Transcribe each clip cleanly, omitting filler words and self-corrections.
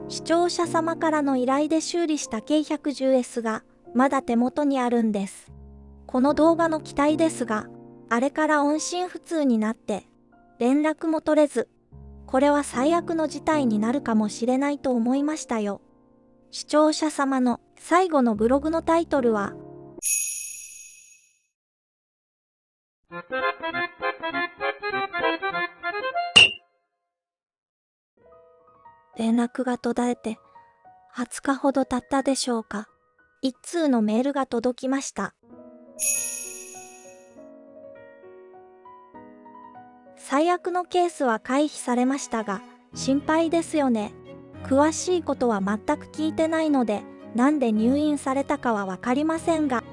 視聴者様からの依頼で修理した K110S がまだ手元にあるんです。この動画の期待ですが、あれから音信不通になって連絡も取れず、これは最悪の事態になるかもしれないと思いましたよ。視聴者様の最後のブログのタイトルは連絡が途絶えて20日ほど経ったでしょうか。一通のメールが届きました。最悪のケースは回避されましたが、心配ですよね。詳しいことは全く聞いてないので、なんで入院されたかはわかりませんが、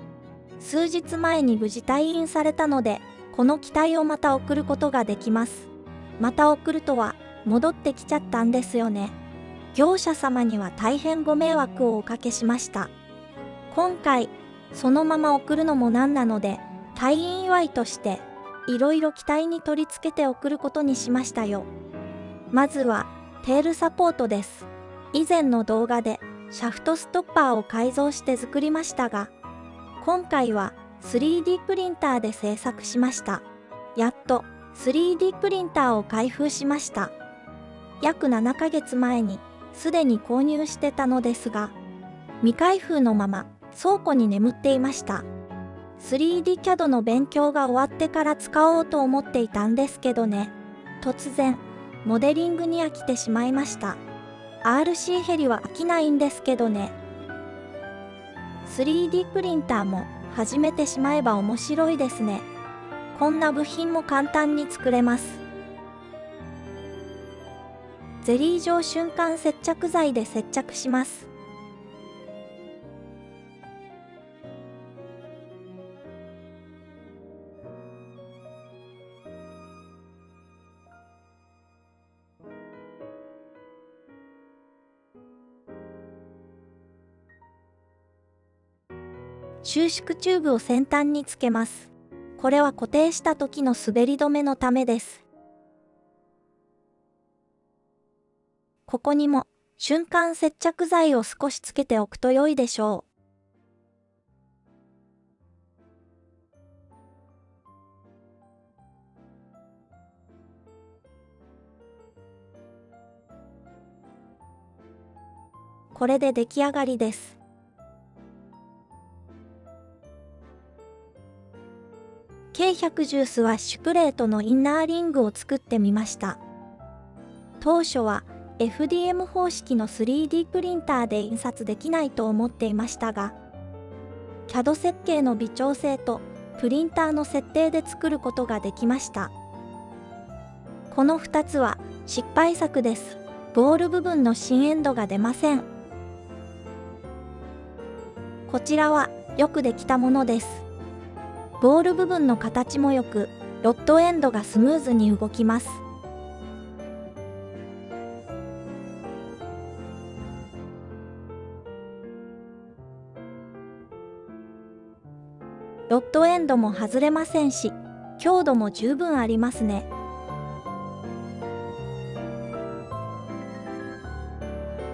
数日前に無事退院されたので、この機体をまた送ることができます。また送るとは、戻ってきちゃったんですよね。業者様には大変ご迷惑をおかけしました。今回、そのまま送るのもなんなので、退院祝いとして、いろいろ機体に取り付けて送ることにしましたよ。まずは、テールサポートです。以前の動画で、シャフトストッパーを改造して作りましたが、今回は 3D プリンターで製作しました。やっと 3D プリンターを開封しました。約7ヶ月前にすでに購入してたのですが、未開封のまま倉庫に眠っていました。3D キャドの勉強が終わってから使おうと思っていたんですけどね。突然、モデリングに飽きてしまいました。RC ヘリは飽きないんですけどね。3D プリンターも始めてしまえば面白いですね。こんな部品も簡単に作れます。ゼリー状瞬間接着剤で接着します。収縮チューブを先端につけます。これは固定した時の滑り止めのためです。ここにも瞬間接着剤を少しつけておくと良いでしょう。これで出来上がりです。K110 スワッシュプレートのインナーリングを作ってみました。当初は FDM 方式の 3D プリンターで印刷できないと思っていましたが、CAD 設計の微調整とプリンターの設定で作ることができました。この2つは失敗作です。ボール部分の新エンドが出ません。こちらはよくできたものです。ボール部分の形もよく、ロッドエンドがスムーズに動きます。ロッドエンドも外れませんし、強度も十分ありますね。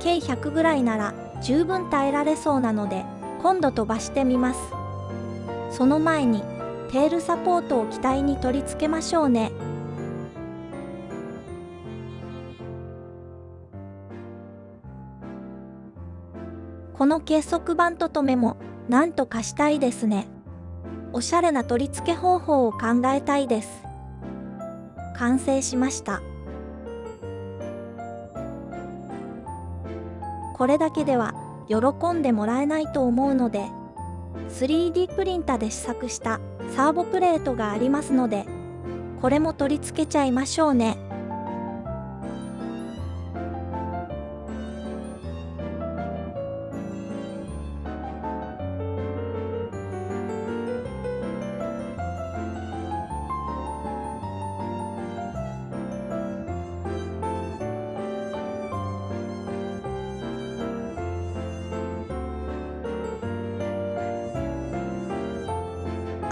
K100 ぐらいなら十分耐えられそうなので、今度飛ばしてみます。その前に、テールサポートを機体に取り付けましょうね。この結束板と留めもなんとかしたいですね。おしゃれな取り付け方法を考えたいです。完成しました。これだけでは喜んでもらえないと思うので、3D プリンタで試作したサーボプレートがありますので、これも取り付けちゃいましょうね。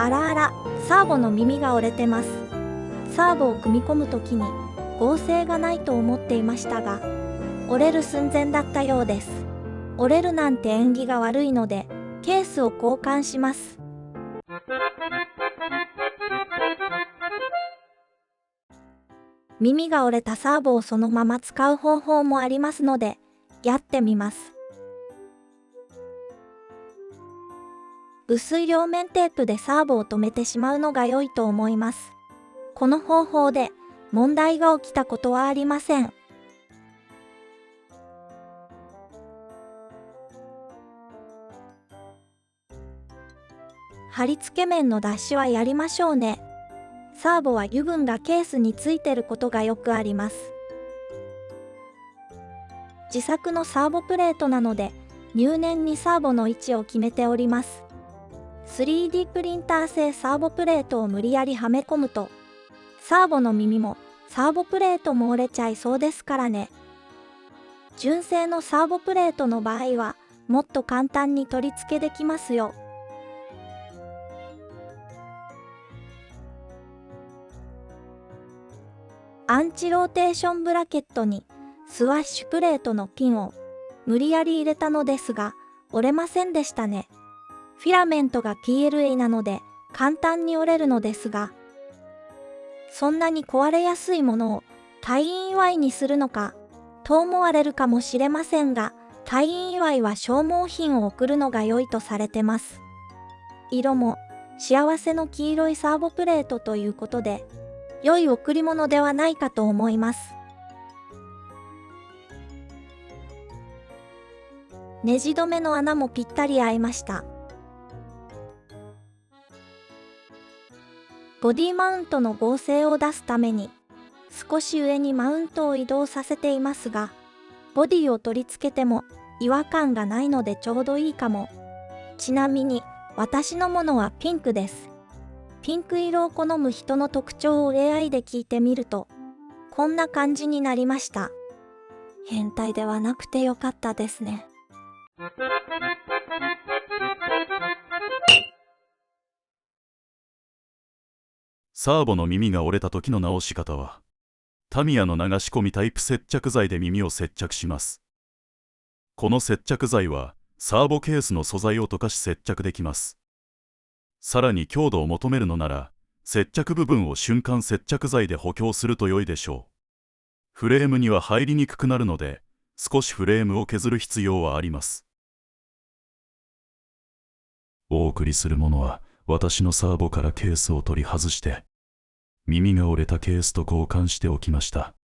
あらあら、サーボの耳が折れてます。サーボを組み込むときに合成がないと思っていましたが、折れる寸前だったようです。折れるなんて縁起が悪いので、ケースを交換します。耳が折れたサーボをそのまま使う方法もありますので、やってみます。薄い両面テープでサーボを留めてしまうのが良いと思います。この方法で問題が起きたことはありません。貼り付け面の脱脂はやりましょうね。サーボは油分がケースについてることがよくあります。自作のサーボプレートなので、入念にサーボの位置を決めております。3D プリンター製サーボプレートを無理やりはめ込むと、サーボの耳もサーボプレートも折れちゃいそうですからね。純正のサーボプレートの場合は、もっと簡単に取り付けできますよ。アンチローテーションブラケットにスワッシュプレートのピンを無理やり入れたのですが、折れませんでしたね。フィラメントが PLA なので簡単に折れるのですが、そんなに壊れやすいものを退院祝いにするのかと思われるかもしれませんが、退院祝いは消耗品を送るのが良いとされてます。色も幸せの黄色いサーボプレートということで、良い贈り物ではないかと思います。ネジ止めの穴もぴったり合いました。ボディマウントの剛性を出すために少し上にマウントを移動させていますが、ボディを取り付けても違和感がないのでちょうどいいかも。ちなみに私のものはピンクです。ピンク色を好む人の特徴を AI で聞いてみると、こんな感じになりました。変態ではなくてよかったですね。サーボの耳が折れた時の直し方は、タミヤの流し込みタイプ接着剤で耳を接着します。この接着剤はサーボケースの素材を溶かし接着できます。さらに強度を求めるのなら、接着部分を瞬間接着剤で補強すると良いでしょう。フレームには入りにくくなるので、少しフレームを削る必要はあります。お送りするものは、私のサーボからケースを取り外して、耳が折れたケースと交換しておきました。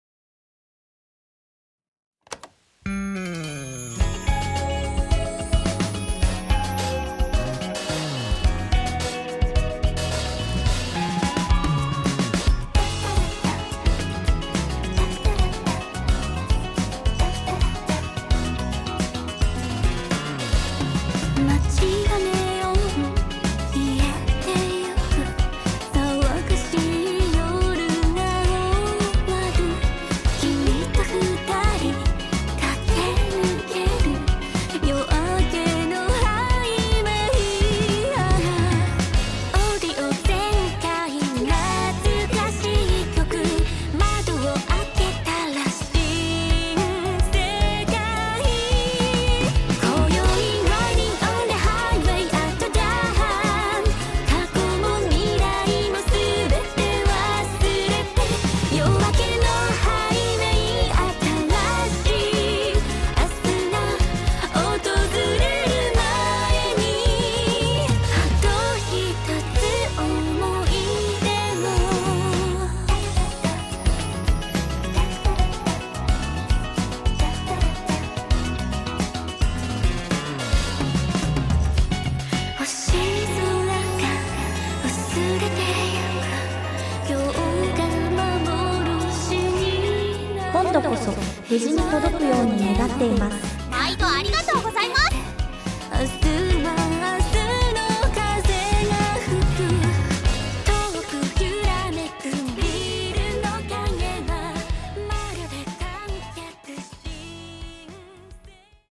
今度こそ無事に届くように願っています。毎度ありがとうございます。